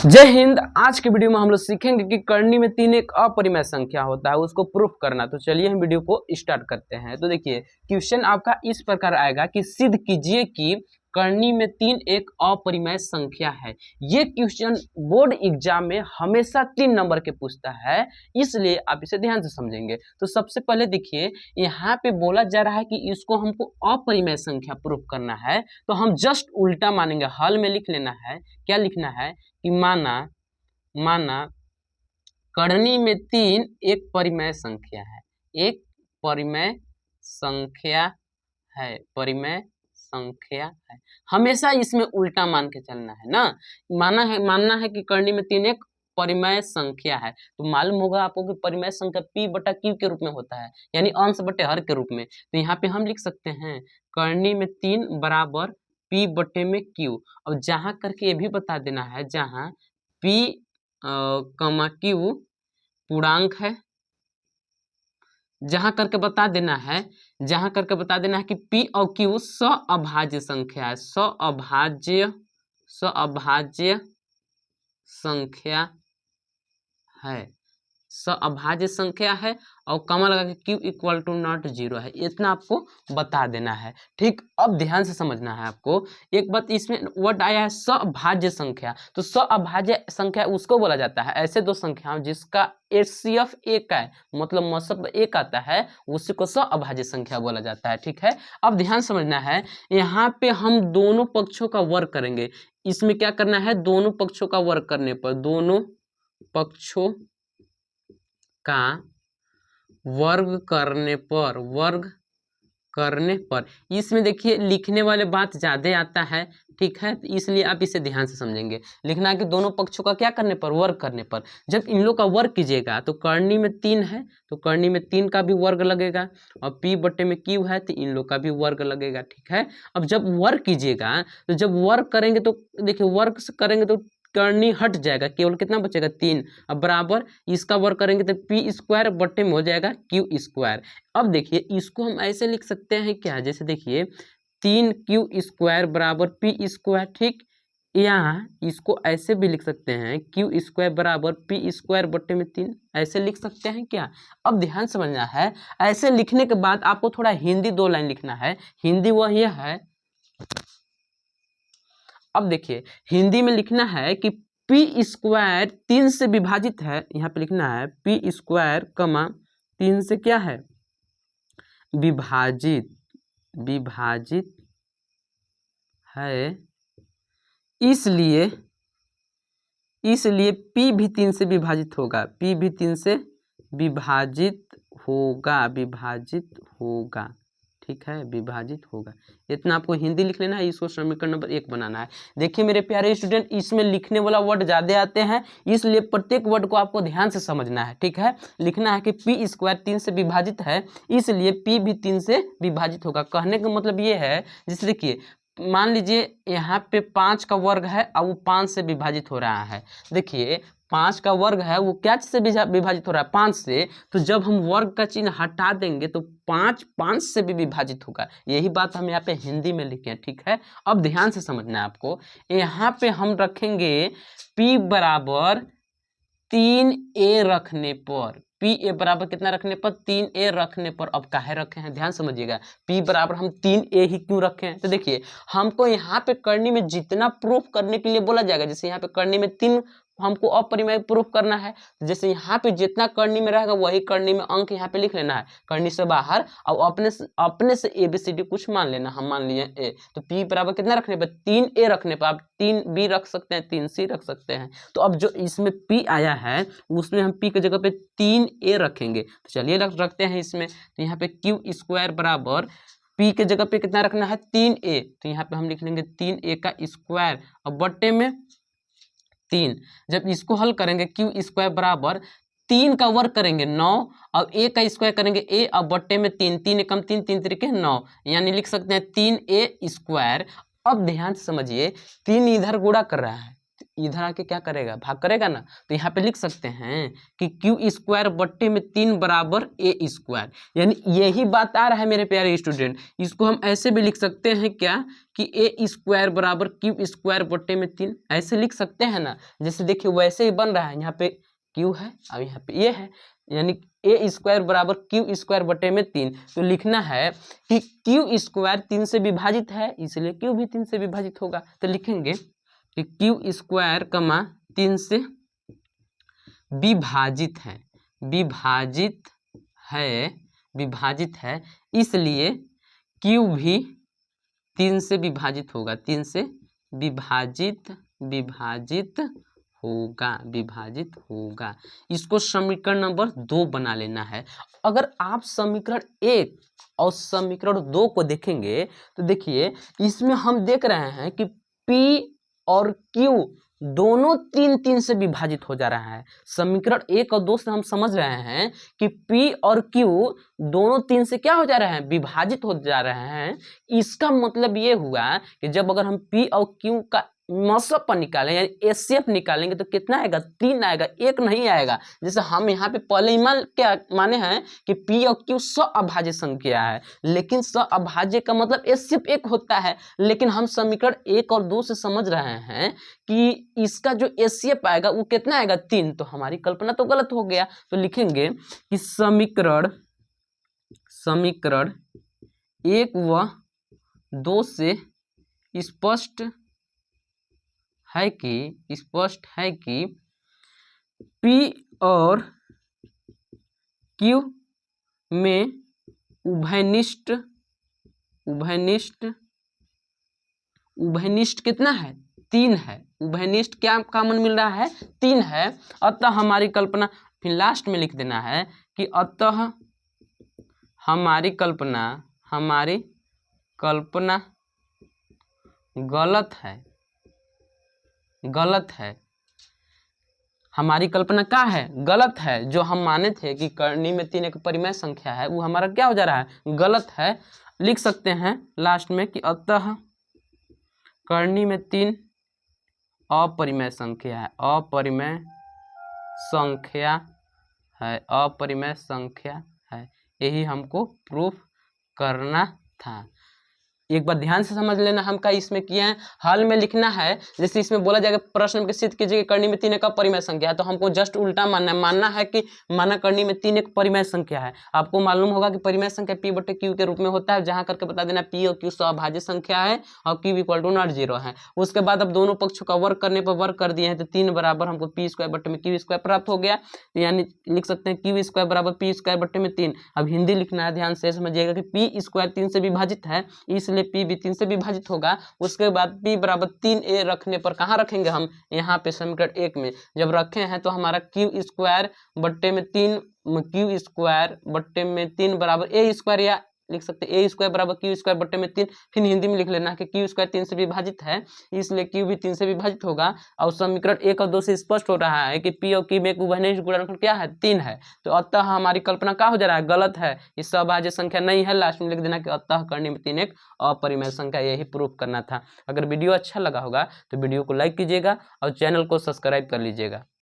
जय हिंद। आज के वीडियो में हम लोग सीखेंगे कि करनी में 3 एक अपरिमेय संख्या होता है, उसको प्रूफ करना। तो चलिए हम वीडियो को स्टार्ट करते हैं। तो देखिए क्वेश्चन आपका इस प्रकार आएगा कि सिद्ध कीजिए कि करनी में 3 एक अपरिमेय संख्या है। ये क्वेश्चन बोर्ड एग्जाम में हमेशा 3 नंबर के पूछता है, इसलिए आप इसे ध्यान से समझेंगे। तो सबसे पहले देखिए यहाँ पे बोला जा रहा है कि इसको हमको अपरिमेय संख्या प्रूफ करना है, तो हम जस्ट उल्टा मानेंगे। हल में लिख लेना है, क्या लिखना है कि माना करनी में 3 एक परिमेय संख्या है। एक परिमेय संख्या है, परिमेय संख्या है। हमेशा इसमें उल्टा मान के चलना है ना। मानना है कि करनी में 3 एक परिमेय संख्या है, तो मालूम होगा आपको कि परिमेय संख्या p बटा q के रूप में होता है, यानी अंश बटे हर के रूप में। तो यहाँ पे हम लिख सकते हैं करनी में 3 बराबर p बटे में q। और जहां करके ये भी बता देना है, जहां p कमा q पूर्णांक है, जहां करके बता देना है कि p और q सअभाज्य संख्या है, सअभाज्य संख्या है, सअभाज्य संख्या है। और कमा लगा के q इक्वल टू नॉट 0 है, इतना आपको बता देना है। ठीक, अब ध्यान से समझना है आपको। एक बात इसमें वर्ड आया है सअभाज्य संख्या, तो सअभाज्य संख्या उसको बोला जाता है ऐसे दो संख्याओं जिसका HCF एक है, मतलब मसब एक आता है, उसी को सअभाज्य संख्या बोला जाता है। ठीक है, अब ध्यान समझना है। यहाँ पे हम दोनों पक्षों का वर्ग करेंगे। इसमें क्या करना है, दोनों पक्षों का वर्ग करने पर, दोनों पक्षों का वर्ग करने पर इसमें देखिए लिखने वाले बात ज्यादा आता है। ठीक है, तो इसलिए आप इसे ध्यान से समझेंगे। लिखना है कि दोनों पक्षों का क्या करने पर, वर्ग करने पर। जब इन लोग का वर्ग कीजिएगा तो करनी में 3 है, तो करनी में 3 का भी वर्ग लगेगा, और p बटे में q है तो इन लोग का भी वर्ग लगेगा। ठीक है, अब जब वर्ग कीजिएगा तो जब वर्ग करेंगे तो देखिए वर्ग करेंगे तो करनी हट जाएगा, केवल कितना बचेगा 3। अब बराबर इसका वर्ग करेंगे तो p स्क्वायर बटे में हो जाएगा q स्क्वायर। अब देखिए इसको हम ऐसे लिख सकते हैं क्या, जैसे देखिए 3q स्क्वायर बराबर p स्क्वायर। ठीक, यहाँ इसको ऐसे भी लिख सकते हैं q स्क्वायर बराबर p स्क्वायर बटे में 3, ऐसे लिख सकते हैं क्या। अब ध्यान समझना है, ऐसे लिखने के बाद आपको थोड़ा हिंदी 2 लाइन लिखना है। हिंदी वह यह है, अब देखिए हिंदी में लिखना है कि p स्क्वायर 3 से विभाजित है। यहाँ पे लिखना है p स्क्वायर कमा 3 से क्या है, विभाजित है, इसलिए p भी 3 से विभाजित होगा, p भी 3 से विभाजित होगा। ठीक है, विभाजित होगा। इतना आपको हिंदी लिख लेना है, इसको समीकरण नंबर 1 बनाना है। देखिए मेरे प्यारे स्टूडेंट, इसमें लिखने वाला वर्ड ज्यादा आते हैं, इसलिए प्रत्येक वर्ड को आपको ध्यान से समझना है। ठीक है, लिखना है कि p स्क्वायर 3 से विभाजित है, इसलिए p भी 3 से विभाजित होगा। कहने का मतलब ये है, जैसे देखिए मान लीजिए यहाँ पे 5 का वर्ग है और वो 5 से विभाजित हो रहा है। देखिए 5 का वर्ग है वो क्या से विभाजित हो रहा है, 5 से। तो जब हम वर्ग का चिन्ह हटा देंगे तो 5 से भी विभाजित होगा। यही बात हम यहाँ पे हिंदी में लिखे हैं। ठीक है, अब ध्यान से समझना है आपको। यहाँ पे हम रखेंगे p बराबर 3a रखने पर, p बराबर कितना रखने पर, 3a रखने पर। अब काहे रखे हैं, ध्यान समझिएगा। p बराबर हम 3a ही क्यों रखे हैं, तो देखिए हमको यहाँ पे करनी में जितना प्रूफ करने के लिए बोला जाएगा, जैसे यहाँ पे करनी में 3 हमको अपरिमेय प्रूफ करना है, जैसे यहाँ पे जितना करनी में रहेगा वही करनी में अंक यहाँ पे लिख लेना है, करनी से बाहर, और अपने से ABCD कुछ मान लेना। हम मान लिए a, तो p बराबर कितना रखने पर, 3a रखने पर। आप 3b रख सकते हैं, 3c रख सकते हैं। तो अब जो इसमें p आया है उसमें हम p की जगह पे 3a रखेंगे। तो चलिए रखते हैं इसमें। तो यहाँ पे q स्क्वायर बराबर p के जगह पे कितना रखना है, 3a। तो यहाँ पे हम लिख लेंगे 3a का स्क्वायर और बट्टे में 3। जब इसको हल करेंगे q स्क्वायर बराबर 3 का वर्ग करेंगे 9, और a का स्क्वायर करेंगे a, और बट्टे में 3, 3 एकम 3, 3 तरीके 9, यानी लिख सकते हैं 3a स्क्वायर। अब ध्यान से समझिए, 3 इधर गुणा कर रहा है, इधर आके क्या करेगा, भाग करेगा ना। तो यहाँ पे लिख सकते हैं कि क्यू स्क्वायर बट्टे में 3 बराबर ए स्क्वायर, यानी यही बात आ रहा है मेरे प्यारे स्टूडेंट। इसको हम ऐसे भी लिख सकते हैं क्या कि ए स्क्वायर बराबर क्यू स्क्वायर बट्टे में 3, ऐसे लिख सकते हैं ना। जैसे देखिए वैसे ही बन रहा है, यहाँ पे क्यू है और यहाँ पे ये है, यानी ए स्क्वायर बराबर क्यू स्क्वायर बटे में 3। तो लिखना है कि क्यू स्क्वायर 3 से विभाजित है, इसलिए क्यू भी 3 से विभाजित होगा। तो लिखेंगे कि क्यू स्क्वायर कमा 3 से विभाजित है, विभाजित है, विभाजित है, इसलिए क्यू भी 3 से विभाजित होगा, 3 से विभाजित विभाजित होगा, विभाजित होगा। इसको समीकरण नंबर 2 बना लेना है। अगर आप समीकरण 1 और समीकरण 2 को देखेंगे तो देखिए इसमें हम देख रहे हैं कि P और Q दोनों 3 से विभाजित हो जा रहा है। समीकरण 1 और 2 से हम समझ रहे हैं कि P और Q दोनों 3 से क्या हो जा रहे हैं, विभाजित हो जा रहे हैं। इसका मतलब ये हुआ कि जब अगर हम P और Q का मसअप पर निकालें यानी एचसीएफ निकालेंगे तो कितना आएगा, 3 आएगा, 1 नहीं आएगा। जैसे हम यहाँ पे पहले ही क्या माने हैं कि P और Q सअभाज्य संख्या है, लेकिन सअभाज्य का मतलब एचसीएफ 1 होता है। लेकिन हम समीकरण 1 और 2 से समझ रहे हैं कि इसका जो एचसीएफ आएगा वो कितना आएगा, 3। तो हमारी कल्पना तो गलत हो गया। तो लिखेंगे कि समीकरण 1 व 2 से स्पष्ट है कि P और Q में उभयनिष्ठ कितना है, 3 है। उभयनिष्ठ क्या कॉमन मिल रहा है, 3 है। अतः हमारी कल्पना, फिर लास्ट में लिख देना है कि अतः हमारी कल्पना गलत है। हमारी कल्पना क्या है, गलत है। जो हम माने थे कि करनी में 3 एक परिमेय संख्या है वो हमारा क्या हो जा रहा है, गलत है। लिख सकते हैं लास्ट में कि अतः करनी में 3 अपरिमेय संख्या है, अपरिमेय संख्या है। यही हमको प्रूफ करना था। एक बार ध्यान से समझ लेना, हम क्या इसमें किए हैं, हल में लिखना है। जैसे इसमें बोला जाएगा प्रश्न में सिद्ध कीजिए कि करनी में 3 एक अपरिमेय संख्या है, तो हमको जस्ट उल्टा मानना है कि माना करनी में 3 एक परिमेय संख्या है। आपको मालूम होगा कि परिमेय संख्या P बटे Q के रूप में होता है, जहां करके बता देना P और Q सअभाज्य संख्या है और Q इक्वल टू नॉट 0 है। उसके बाद अब दोनों पक्षों का वर्ग करने पर वर्ग कर दिए हैं, तो 3 बराबर हमको P स्क्वायर बटे में Q स्क्वायर प्राप्त हो गया। यानी लिख सकते हैं Q स्क्वायर बराबर P स्क्वायर बटे में 3। अब हिंदी लिखना है, ध्यान से समझिएगा कि P स्क्वायर 3 से विभाजित है, इसलिए P भी 3 से विभाजित होगा। उसके बाद P बराबर 3a रखने पर कहाँ रखेंगे हम, यहाँ पे समीकरण 1 में जब रखे हैं तो हमारा Q स्क्वायर बट्टे में 3 बराबर a स्क्वायर, या लिख सकते हैं a स्क्वायर बराबर Q स्क्वायर बट्टे में 3। फिर हिंदी में लिख लेना कि Q स्क्वायर 3 से विभाजित है, इसलिए Q भी 3 से विभाजित होगा। और समीकरण 1 और 2 से स्पष्ट हो रहा है कि P और Q में एक उभयनिष्ठ गुणनखंड क्या है, 3 है। तो अतः हमारी कल्पना क्या हो जा रहा है, गलत है, इस सअभाज्य संख्या नहीं है। लास्ट में लिख देना कि अतः करनी में 3 एक अपरिमेय संख्या, यही प्रूफ करना था। अगर वीडियो अच्छा लगा होगा तो वीडियो को लाइक कीजिएगा और चैनल को सब्सक्राइब कर लीजिएगा।